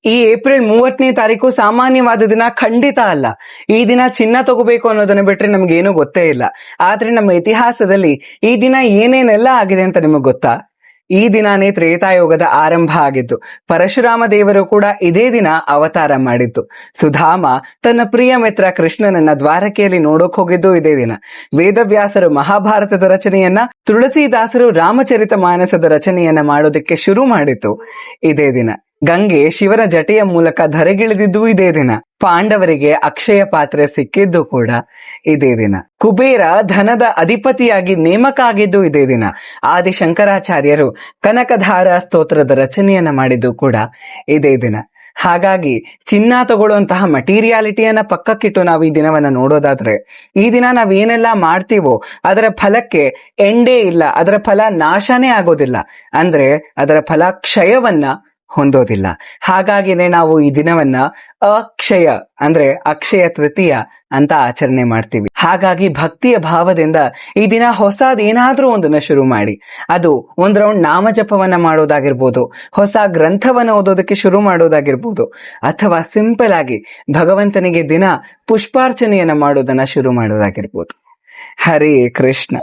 ಈ ಏಪ್ರಿಲ್ 30ನೇ ತಾರೀಕು ಸಾಮಾನ್ಯವಾದ ದಿನ ಖಂಡಿತ ಅಲ್ಲ. ಈ ದಿನ ಚಿನ್ನ ತಗೋಬೇಕು ಅನ್ನೋದನ್ನ ಬಿಟ್ರೆ ನಮ್ಗೇನು ಗೊತ್ತೇ ಇಲ್ಲ. ಆದ್ರೆ ನಮ್ಮ ಇತಿಹಾಸದಲ್ಲಿ ಈ ದಿನ ಏನೇನೆಲ್ಲ ಆಗಿದೆ ಅಂತ ನಿಮಗ್ ಗೊತ್ತಾ? ಈ ದಿನಾನೇ ತ್ರೇತಾಯುಗದ ಆರಂಭ ಆಗಿತ್ತು. ಪರಶುರಾಮ ದೇವರು ಕೂಡ ಇದೇ ದಿನ ಅವತಾರ ಮಾಡಿತ್ತು. ಸುಧಾಮ ತನ್ನ ಪ್ರಿಯ ಮಿತ್ರ ಕೃಷ್ಣನನ್ನ ದ್ವಾರಕೆಯಲ್ಲಿ ನೋಡೋಕ್ ಹೋಗಿದ್ದು ಇದೇ ದಿನ. ವೇದವ್ಯಾಸರು ಮಹಾಭಾರತದ ರಚನೆಯನ್ನ, ತುಳಸಿದಾಸರು ರಾಮಚರಿತ ಮಾನಸದ ರಚನೆಯನ್ನ ಮಾಡೋದಕ್ಕೆ ಶುರು ಮಾಡಿತ್ತು ಇದೇ ದಿನ. ಗಂಗೆ ಶಿವನ ಜಟೆಯ ಮೂಲಕ ಧರೆಗಿಳಿದಿದ್ದು ಇದೇ ದಿನ. ಪಾಂಡವರಿಗೆ ಅಕ್ಷಯ ಪಾತ್ರೆ ಸಿಕ್ಕಿದ್ದು ಕೂಡ ಇದೇ ದಿನ. ಕುಬೇರ ಧನದ ಅಧಿಪತಿಯಾಗಿ ನೇಮಕ ಆಗಿದ್ದು ಇದೇ ದಿನ. ಆದಿಶಂಕರಾಚಾರ್ಯರು ಕನಕಧಾರ ಸ್ತೋತ್ರದ ರಚನೆಯನ್ನ ಮಾಡಿದ್ದು ಕೂಡ ಇದೇ ದಿನ. ಹಾಗಾಗಿ ಚಿನ್ನ ತಗೊಳ್ಳುವಂತಹ ಮಟೀರಿಯಾಲಿಟಿಯನ್ನ ಪಕ್ಕಕ್ಕಿಟ್ಟು ನಾವು ಈ ದಿನವನ್ನ ನೋಡೋದಾದ್ರೆ, ಈ ದಿನ ನಾವ್ ಏನೆಲ್ಲ ಮಾಡ್ತೀವೋ ಅದರ ಫಲಕ್ಕೆ ಎಂಡೇ ಇಲ್ಲ, ಅದರ ಫಲ ನಾಶನೇ ಆಗೋದಿಲ್ಲ. ಅಂದ್ರೆ ಅದರ ಫಲ ಕ್ಷಯವನ್ನ ಹೊಂದೋದಿಲ್ಲ. ಹಾಗಾಗಿನೇ ನಾವು ಈ ದಿನವನ್ನ ಅಕ್ಷಯ ಅಂದ್ರೆ ಅಕ್ಷಯ ತೃತೀಯ ಅಂತ ಆಚರಣೆ ಮಾಡ್ತೀವಿ. ಹಾಗಾಗಿ ಭಕ್ತಿಯ ಭಾವದಿಂದ ಈ ದಿನ ಹೊಸದೇನಾದ್ರೂ ಒಂದನ್ನ ಶುರು ಮಾಡಿ. ಅದು ಒಂದ್ ರೌಂಡ್ ನಾಮಜಪವನ್ನ ಮಾಡೋದಾಗಿರ್ಬೋದು, ಹೊಸ ಗ್ರಂಥವನ್ನ ಓದೋದಕ್ಕೆ ಶುರು ಮಾಡೋದಾಗಿರ್ಬೋದು, ಅಥವಾ ಸಿಂಪಲ್ ಆಗಿ ಭಗವಂತನಿಗೆ ದಿನ ಪುಷ್ಪಾರ್ಚನೆಯನ್ನ ಮಾಡೋದನ್ನ ಶುರು ಮಾಡೋದಾಗಿರ್ಬೋದು. ಹರೇ ಕೃಷ್ಣ.